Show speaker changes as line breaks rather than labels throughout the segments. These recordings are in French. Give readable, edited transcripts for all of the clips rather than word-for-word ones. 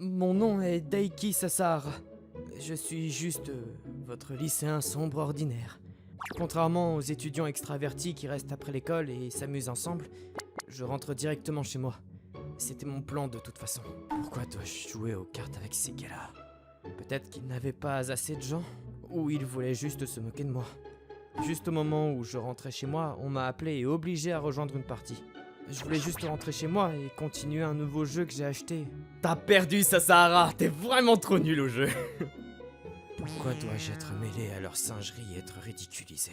Mon nom est Daiki Sasahara. Je suis juste votre lycéen sombre ordinaire. Contrairement aux étudiants extravertis qui restent après l'école et s'amusent ensemble, je rentre directement chez moi. C'était mon plan de toute façon. Pourquoi dois-je jouer aux cartes avec ces gars-là? Peut-être qu'ils n'avaient pas assez de gens, ou ils voulaient juste se moquer de moi. Juste au moment où je rentrais chez moi, on m'a appelé et obligé à rejoindre une partie. Je voulais juste rentrer chez moi et continuer un nouveau jeu que j'ai acheté.
T'as perdu, Sasahara. T'es vraiment trop nul au jeu.
Pourquoi dois-je être mêlé à leur singerie et être ridiculisé?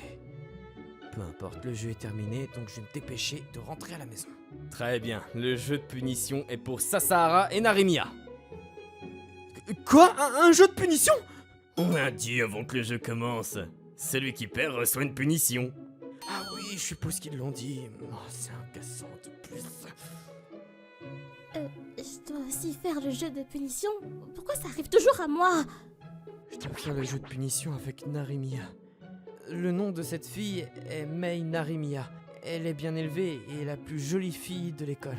Peu importe, le jeu est terminé, donc je vais me dépêcher de rentrer à la maison.
Très bien, le jeu de punition est pour Sasahara et Narimiya.
Quoi? Un jeu de punition?
On a dit avant que le jeu commence. Celui qui perd reçoit une punition.
Ah oui, je suppose qu'ils l'ont dit. Oh, c'est agaçant de plus.
Je dois aussi faire le jeu de punition. Pourquoi ça arrive toujours à moi?
Je dois faire le jeu de punition avec Narimiya. Le nom de cette fille est Mei Narimiya. Elle est bien élevée et la plus jolie fille de l'école.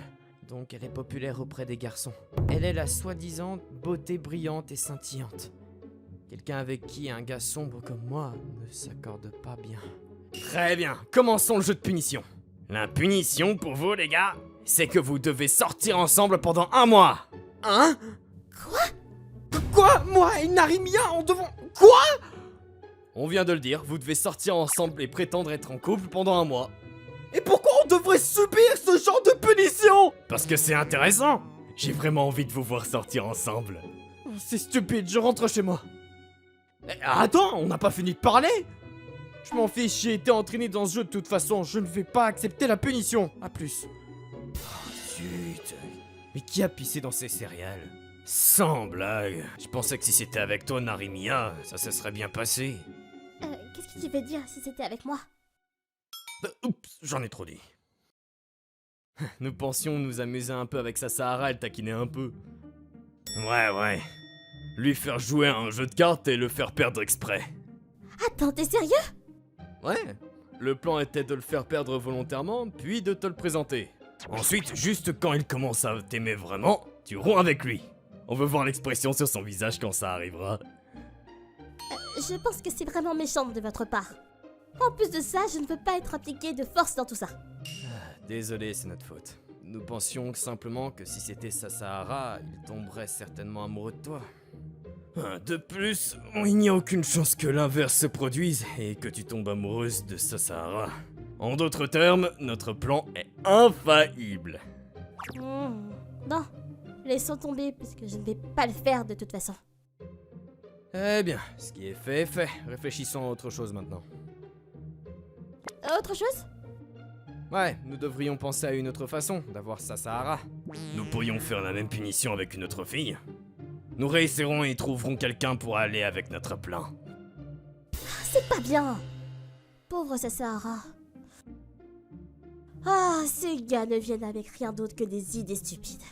Donc elle est populaire auprès des garçons. Elle est la soi-disant beauté brillante et scintillante. Quelqu'un avec qui un gars sombre comme moi ne s'accorde pas bien.
Très bien, commençons le jeu de punition. La punition pour vous, les gars, c'est que vous devez sortir ensemble pendant 1 mois.
Hein? Quoi? Moi et Narimiya, on devons... Quoi?
On vient de le dire, vous devez sortir ensemble et prétendre être en couple pendant 1 mois.
Et pourquoi on devrait subir ce genre de punition?
Parce que c'est intéressant. J'ai vraiment envie de vous voir sortir ensemble.
C'est stupide, je rentre chez moi. Attends, on n'a pas fini de parler? Je m'en fiche, j'ai été entraîné dans ce jeu de toute façon, je ne vais pas accepter la punition. A plus.
Oh, zut. Mais qui a pissé dans ces céréales? Sans blague. Je pensais que si c'était avec toi, Narimiya, ça se serait bien passé.
Qu'est-ce que tu veux dire si c'était avec moi?
Oups, j'en ai trop dit. Nous pensions nous amuser un peu avec Sasahara et le taquiner un peu. Ouais. Lui faire jouer à un jeu de cartes et le faire perdre exprès.
Attends, t'es sérieux?
Ouais. Le plan était de le faire perdre volontairement, puis de te le présenter. Ensuite, juste quand il commence à t'aimer vraiment, tu romps avec lui. On veut voir l'expression sur son visage quand ça arrivera.
Je pense que c'est vraiment méchant de votre part. En plus de ça, je ne veux pas être impliquée de force dans tout ça.
Désolé, c'est notre faute. Nous pensions simplement que si c'était Sasahara, il tomberait certainement amoureux de toi. De plus, il n'y a aucune chance que l'inverse se produise et que tu tombes amoureuse de Sasahara. En d'autres termes, notre plan est infaillible.
Non, laissons tomber puisque je ne vais pas le faire de toute façon.
Eh bien, ce qui est fait est fait. Réfléchissons à autre chose maintenant.
Autre chose?
Ouais, nous devrions penser à une autre façon d'avoir Sasahara. Nous pourrions faire la même punition avec une autre fille. Nous réessaierons et trouverons quelqu'un pour aller avec notre plan.
C'est pas bien. Pauvre Sasahara. Ah, ces gars ne viennent avec rien d'autre que des idées stupides.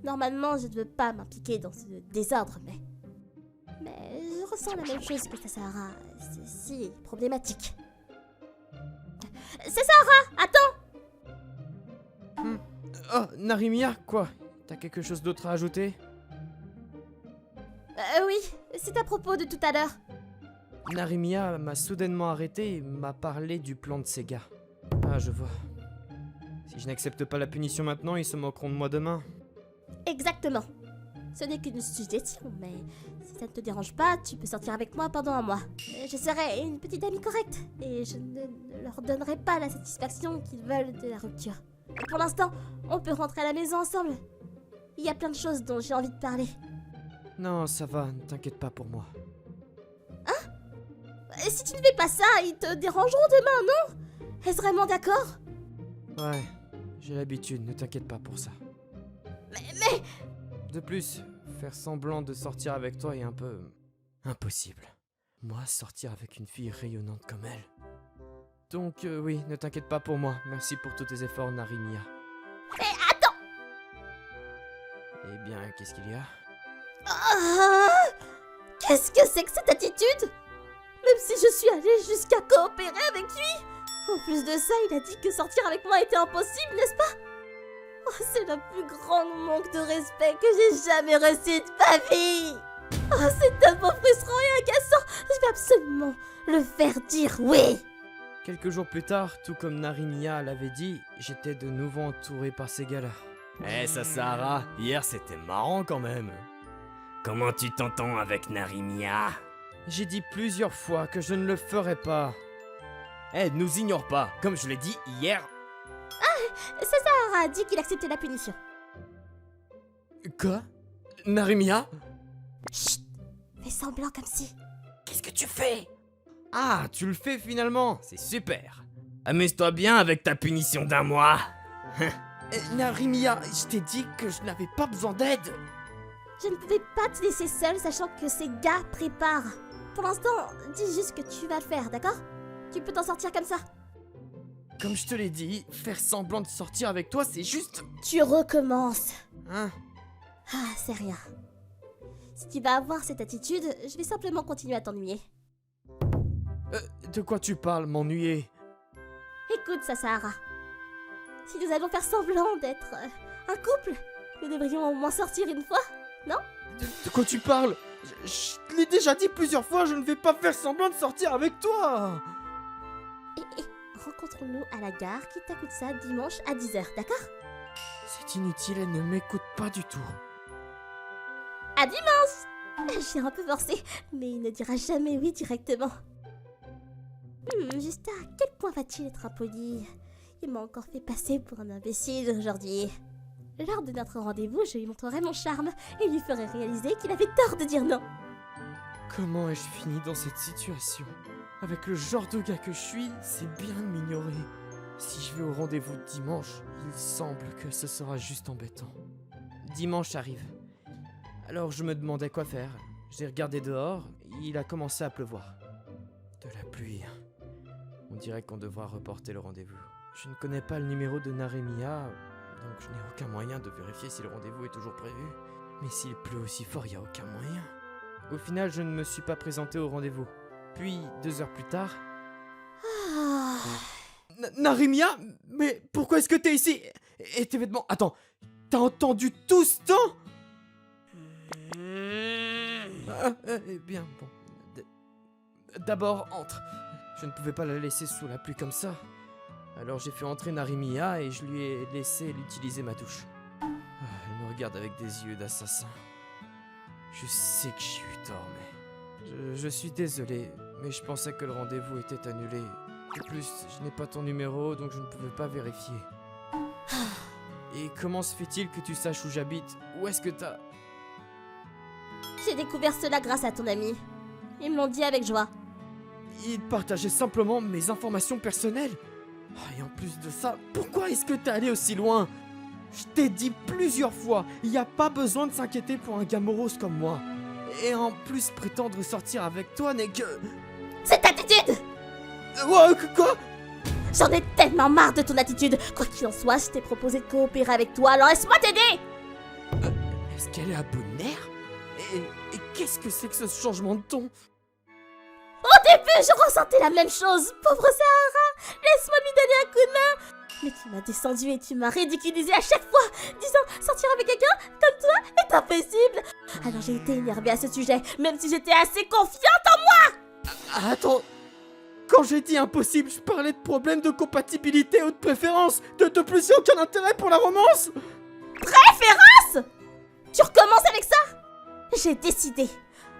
Normalement, je ne veux pas m'impliquer dans ce désordre, mais je ressens la même chose que Sasahara. C'est si problématique. Sasahara, attends!
Oh, Narimiya, quoi? T'as quelque chose d'autre à ajouter?
Oui, c'est à propos de tout à l'heure.
Narimiya m'a soudainement arrêté et m'a parlé du plan de ces gars. Ah, je vois. Si je n'accepte pas la punition maintenant, ils se moqueront de moi demain.
Exactement. Ce n'est qu'une suggestion, mais si ça ne te dérange pas, tu peux sortir avec moi pendant 1 mois. Je serai une petite amie correcte, et je ne leur donnerai pas la satisfaction qu'ils veulent de la rupture. Et pour l'instant, on peut rentrer à la maison ensemble. Il y a plein de choses dont j'ai envie de parler.
Non, ça va, ne t'inquiète pas pour moi.
Si tu ne fais pas ça, ils te dérangeront demain, non? Est-ce vraiment d'accord?
Ouais, j'ai l'habitude, ne t'inquiète pas pour ça.
Mais...
De plus, faire semblant de sortir avec toi est un peu... impossible. Moi, sortir avec une fille rayonnante comme elle. Donc oui, ne t'inquiète pas pour moi. Merci pour tous tes efforts, Narimiya.
Mais attends!
Eh bien, qu'est-ce qu'il y a?
Qu'est-ce que c'est que cette attitude? Même si je suis allée jusqu'à coopérer avec lui. En plus de ça, il a dit que sortir avec moi était impossible, n'est-ce pas? Oh, c'est le plus grand manque de respect que j'ai jamais reçu de ma vie. Oh, c'est tellement frustrant et agaçant. Je vais absolument le faire dire oui.
Quelques jours plus tard, tout comme Narimiya l'avait dit, j'étais de nouveau entouré par ces gars-là.
Eh Sasahara, hier c'était marrant quand même. Comment tu t'entends avec Narimiya?
J'ai dit plusieurs fois que je ne le ferais pas.
Eh, nous ignore pas, comme je l'ai dit hier.
Sasahara a dit qu'il acceptait la punition.
Quoi? Narimiya?
Chut, fais semblant comme si.
Qu'est-ce que tu fais?
Ah, tu le fais finalement.
C'est super. Amuse-toi bien avec ta punition d'un mois.
Narimiya, je t'ai dit que je n'avais pas besoin d'aide.
Je ne pouvais pas te laisser seule sachant que ces gars préparent. Pour l'instant, dis juste que tu vas le faire, d'accord? Tu peux t'en sortir comme ça.
Comme je te l'ai dit, faire semblant de sortir avec toi, c'est juste...
Tu recommences.
Hein?
Ah, c'est rien. Si tu vas avoir cette attitude, je vais simplement continuer à t'ennuyer.
De quoi tu parles, m'ennuyer?
Écoute, Sasahara. Si nous allons faire semblant d'être un couple, nous devrions au moins sortir une fois, non?
De quoi tu parles? Je te l'ai déjà dit plusieurs fois, je ne vais pas faire semblant de sortir avec toi.
Et rencontrons-nous à la gare, quitte à coup de ça, dimanche à 10h, d'accord?
C'est inutile, elle ne m'écoute pas du tout.
À dimanche! J'ai un peu forcé, mais il ne dira jamais oui directement. Juste à quel point va-t-il être impoli? Il m'a encore fait passer pour un imbécile aujourd'hui. Lors de notre rendez-vous, je lui montrerai mon charme et lui ferai réaliser qu'il avait tort de dire non.
Comment ai-je fini dans cette situation? Avec le genre de gars que je suis, c'est bien de m'ignorer. Si je vais au rendez-vous dimanche, il semble que ce sera juste embêtant. Dimanche arrive. Alors je me demandais quoi faire. J'ai regardé dehors, il a commencé à pleuvoir. De la pluie. On dirait qu'on devra reporter le rendez-vous. Je ne connais pas le numéro de Narimiya, donc je n'ai aucun moyen de vérifier si le rendez-vous est toujours prévu. Mais s'il pleut aussi fort, il n'y a aucun moyen. Au final, je ne me suis pas présenté au rendez-vous. Puis, 2 heures plus tard... Narimiya? Mais pourquoi est-ce que t'es ici? Et tes vêtements... Attends, t'as entendu tout ce temps? Eh bien, bon... D'abord, entre. Je ne pouvais pas la laisser sous la pluie comme ça. Alors j'ai fait entrer Narimiya et je lui ai laissé utiliser ma douche. Elle me regarde avec des yeux d'assassin. Je sais que j'ai eu tort, mais... Je suis désolé, mais je pensais que le rendez-vous était annulé. De plus, je n'ai pas ton numéro, donc je ne pouvais pas vérifier. Et comment se fait-il que tu saches où j'habite? Où est-ce que t'as...
J'ai découvert cela grâce à ton ami. Ils me l'ont dit avec joie.
Il partageait simplement mes informations personnelles. Et en plus de ça, pourquoi est-ce que t'es allé aussi loin? Je t'ai dit plusieurs fois, il n'y a pas besoin de s'inquiéter pour un gars morose comme moi. Et en plus, prétendre sortir avec toi n'est que...
Cette attitude!
Quoi?
J'en ai tellement marre de ton attitude. Quoi qu'il en soit, je t'ai proposé de coopérer avec toi, alors laisse-moi t'aider!
Est-ce qu'elle est à bon nerf? Et qu'est-ce que c'est que ce changement de ton?
Au début, je ressentais la même chose. Pauvre Sahara, laisse-moi lui donner un coup de main. Mais tu m'as descendu et tu m'as ridiculisé à chaque fois, disant sortir avec quelqu'un comme toi est impossible. Alors j'ai été énervée à ce sujet, même si j'étais assez confiante en moi.
Attends, quand j'ai dit impossible, je parlais de problèmes de compatibilité ou de préférence. De plus, il n'y a aucun intérêt pour la romance.
Préférence? Tu recommences avec ça? J'ai décidé.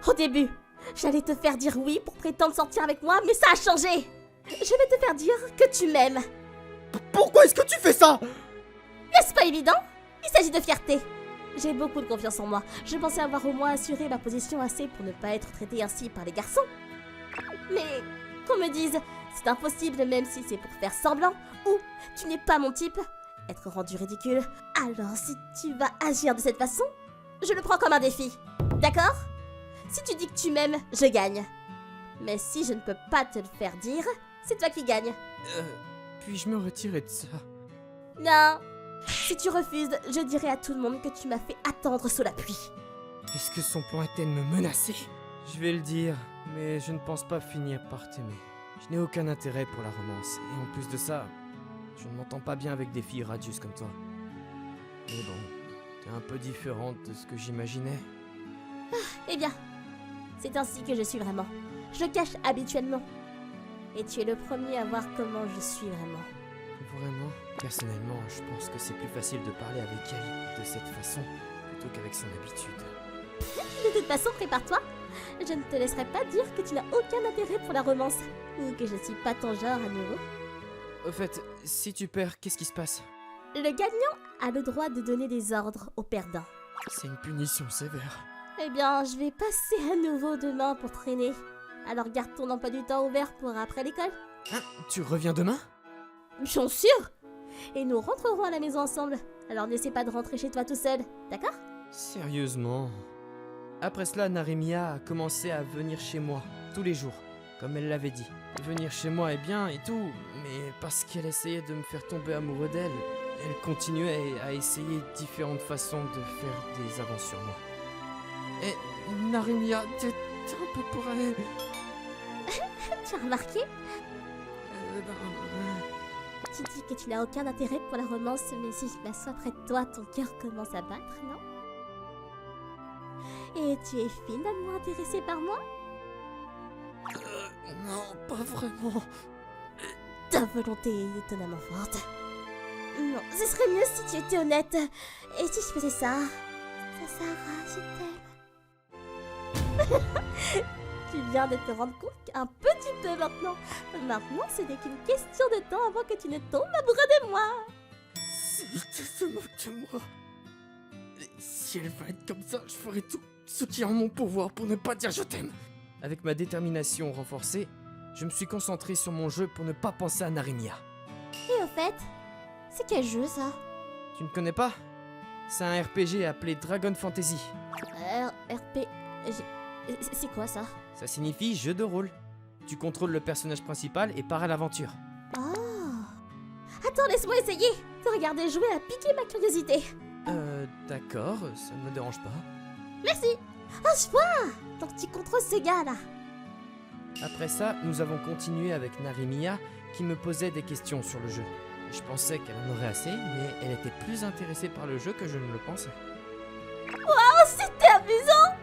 Au début, j'allais te faire dire oui pour prétendre sortir avec moi, mais ça a changé. Je vais te faire dire que tu m'aimes.
Pourquoi est-ce que tu fais ça?
N'est-ce pas évident? Il s'agit de fierté. J'ai beaucoup de confiance en moi. Je pensais avoir au moins assuré ma position assez pour ne pas être traitée ainsi par les garçons. Mais qu'on me dise, c'est impossible même si c'est pour faire semblant, ou tu n'es pas mon type, être rendu ridicule. Alors si tu vas agir de cette façon, je le prends comme un défi. D'accord? Si tu dis que tu m'aimes, je gagne. Mais si je ne peux pas te le faire dire, c'est toi qui gagnes.
Puis-je me retirer de ça?
Non. Si tu refuses, je dirai à tout le monde que tu m'as fait attendre sous la pluie.
Est-ce que son plan était de me menacer? Je vais le dire, mais je ne pense pas finir par t'aimer. Je n'ai aucun intérêt pour la romance, et en plus de ça, je ne m'entends pas bien avec des filles radieuses comme toi. Mais bon, t'es un peu différente de ce que j'imaginais.
Eh bien, c'est ainsi que je suis vraiment. Je cache habituellement. Et tu es le premier à voir comment je suis vraiment.
Vraiment? Personnellement, je pense que c'est plus facile de parler avec elle de cette façon plutôt qu'avec son habitude.
De toute façon, prépare-toi. Je ne te laisserai pas dire que tu n'as aucun intérêt pour la romance. Ou que je ne suis pas ton genre à nouveau.
Au fait, si tu perds, qu'est-ce qui se passe?
Le gagnant a le droit de donner des ordres au perdant.
C'est une punition sévère.
Eh bien, je vais passer à nouveau demain pour traîner. Alors garde ton emploi du temps ouvert pour après l'école.
Hein? Tu reviens demain?
Bien sûr. Et nous rentrerons à la maison ensemble. Alors n'essaie pas de rentrer chez toi tout seul, d'accord?
Sérieusement? Après cela, Narimiya a commencé à venir chez moi, tous les jours, comme elle l'avait dit. Venir chez moi est bien et tout, mais parce qu'elle essayait de me faire tomber amoureux d'elle, elle continuait à essayer différentes façons de faire des avances sur moi. Et Narimiya, t'es un peu pour elle.
Tu as remarqué? Tu dis que tu n'as aucun intérêt pour la romance, mais si je m'assois près de toi, ton cœur commence à battre, non? Et tu es finalement intéressé par moi?
Non, pas vraiment.
Ta volonté est étonnamment forte. Non, ce serait mieux si tu étais honnête. Et si je faisais ça? Sarah, je t'aime. Tu viens de te rendre compte un petit peu maintenant. Maintenant, ce n'est qu'une question de temps avant que tu ne tombes amoureux de moi.
Si tu te moques de moi, si elle va être comme ça, je ferai tout ce qui est en mon pouvoir pour ne pas dire je t'aime. Avec ma détermination renforcée, je me suis concentré sur mon jeu pour ne pas penser à Narimiya.
Et au fait, c'est quel jeu ça?
Tu ne connais pas? C'est un RPG appelé Dragon Fantasy.
RP... C'est quoi ça?
Ça signifie jeu de rôle. Tu contrôles le personnage principal et pars à l'aventure.
Oh. Attends, laisse-moi essayer. Te regarder jouer a piqué ma curiosité.
D'accord, ça ne me dérange pas.
Merci. Oh, je vois. Donc tu contrôles ce gars là.
Après ça, nous avons continué avec Narimiya qui me posait des questions sur le jeu. Je pensais qu'elle en aurait assez, mais elle était plus intéressée par le jeu que je ne le pensais.
Oh, c'était amusant.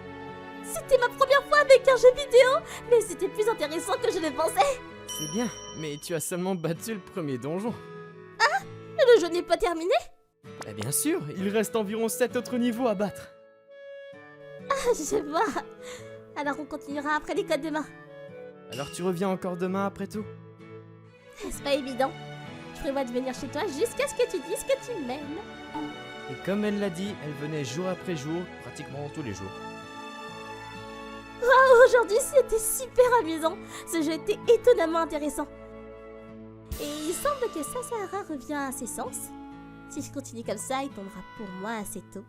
C'était ma première fois avec un jeu vidéo, mais c'était plus intéressant que je ne pensais.
C'est bien, mais tu as seulement battu le premier donjon.
Ah, le jeu n'est pas terminé?
Eh bien sûr, il reste environ 7 autres niveaux à battre.
Ah, je vois. Alors on continuera après l'école demain.
Alors tu reviens encore demain après tout?
C'est pas évident. Je prévois de venir chez toi jusqu'à ce que tu dises que tu m'aimes.
Et comme elle l'a dit, elle venait jour après jour, pratiquement tous les jours.
Aujourd'hui, c'était super amusant. Ce jeu était étonnamment intéressant. Et il semble que Sasahara revient à ses sens. Si je continue comme ça, il tombera pour moi assez tôt.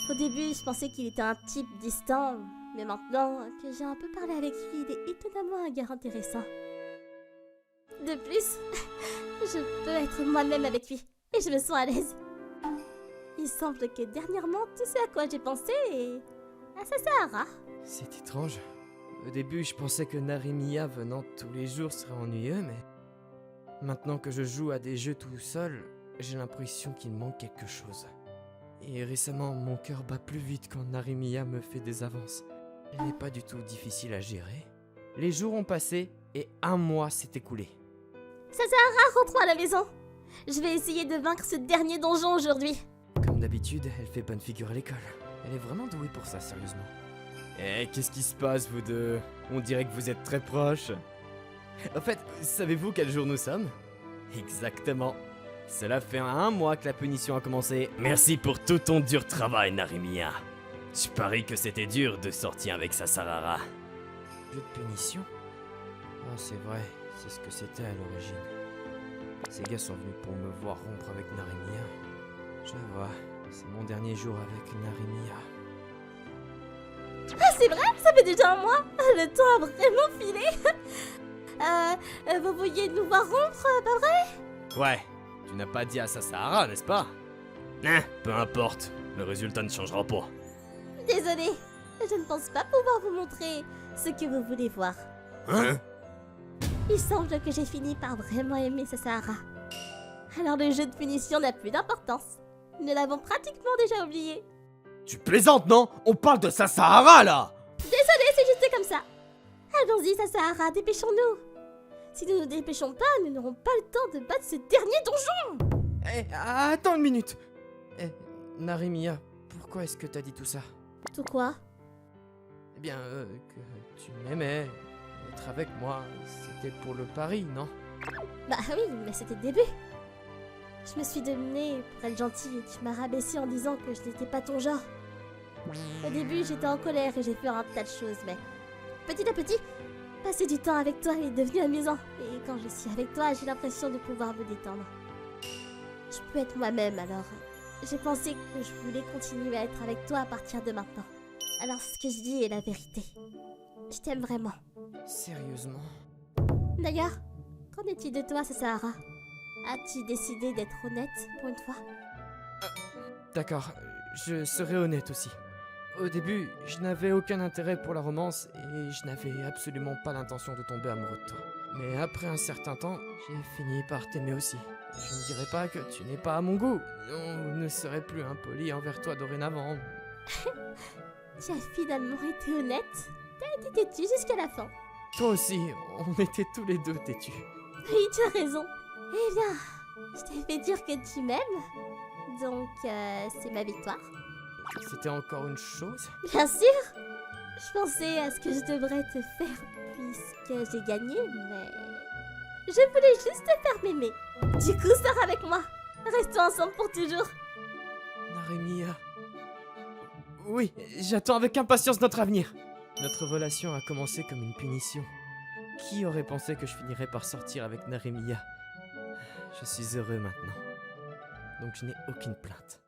Au début, je pensais qu'il était un type distant, mais maintenant que j'ai un peu parlé avec lui, il est étonnamment un gars intéressant. De plus, je peux être moi-même avec lui, et je me sens à l'aise. Il semble que dernièrement, tout ce à quoi j'ai pensé est à Sasahara.
C'est étrange. Au début, je pensais que Narimiya venant tous les jours serait ennuyeux, mais... Maintenant que je joue à des jeux tout seul, j'ai l'impression qu'il manque quelque chose. Et récemment, mon cœur bat plus vite quand Narimiya me fait des avances. Elle n'est pas du tout difficile à gérer. Les jours ont passé et un mois s'est écoulé.
Sasahara, rentrons à la maison. Je vais essayer de vaincre ce dernier donjon aujourd'hui.
Comme d'habitude, elle fait bonne figure à l'école. Elle est vraiment douée pour ça, sérieusement. Eh, qu'est-ce qui se passe, vous deux? On dirait que vous êtes très proches. En fait, savez-vous quel jour nous sommes? Exactement. Cela fait un mois que la punition a commencé.
Merci pour tout ton dur travail, Narimiya. Je parie que c'était dur de sortir avec Sasahara.
Jeu de punition? Ah, c'est vrai, c'est ce que c'était à l'origine. Ces gars sont venus pour me voir rompre avec Narimiya. Je vois, c'est mon dernier jour avec Narimiya.
Ah, c'est vrai? Ça fait déjà un mois? Le temps a vraiment filé. Vous vouliez nous voir rompre, pas vrai?
Ouais, tu n'as pas dit à Sasahara, n'est-ce pas? Peu importe, le résultat ne changera pas.
Désolée, je ne pense pas pouvoir vous montrer ce que vous voulez voir.
Hein?
Il semble que j'ai fini par vraiment aimer Sasahara. Alors le jeu de punition n'a plus d'importance. Nous l'avons pratiquement déjà oublié.
Tu plaisantes, non? On parle de Sasahara, là!
Désolé, c'est juste comme ça. Allons-y, Sasahara, dépêchons-nous. Si nous ne nous dépêchons pas, nous n'aurons pas le temps de battre ce dernier donjon.
Eh, attends une minute. Eh, Narimiya, pourquoi est-ce que t'as dit tout ça?
Tout quoi?
Eh bien, que tu m'aimais, être avec moi, c'était pour le pari, non?
Bah oui, mais c'était le début. Je me suis donnée pour être gentille et tu m'as rabaissé en disant que je n'étais pas ton genre. Au début, j'étais en colère et j'ai fait un tas de choses, mais petit à petit, passer du temps avec toi est devenu amusant. Et quand je suis avec toi, j'ai l'impression de pouvoir me détendre. Je peux être moi-même, alors j'ai pensé que je voulais continuer à être avec toi à partir de maintenant. Alors ce que je dis est la vérité. Je t'aime vraiment.
Sérieusement?
D'ailleurs, qu'en est-il de toi, Sasahara? As-tu décidé d'être honnête pour une fois?
D'accord, je serai honnête aussi. Au début, je n'avais aucun intérêt pour la romance et je n'avais absolument pas l'intention de tomber amoureux de toi. Mais après un certain temps, j'ai fini par t'aimer aussi. Je ne dirais pas que tu n'es pas à mon goût. On ne serait plus impoli envers toi dorénavant.
Tu as finalement été honnête? T'as été têtu jusqu'à la fin.
Toi aussi, on était tous les deux têtus.
Oui, tu as raison. Eh bien, je t'ai fait dire que tu m'aimes. Donc, c'est ma victoire.
C'était encore une chose?
Bien sûr. Je pensais à ce que je devrais te faire puisque j'ai gagné, mais... Je voulais juste te faire m'aimer. Du coup, sors avec moi. Restons ensemble pour toujours.
Narimiya. Oui, j'attends avec impatience notre avenir. Notre relation a commencé comme une punition. Qui aurait pensé que je finirais par sortir avec Narimiya? Je suis heureux maintenant. Donc je n'ai aucune plainte.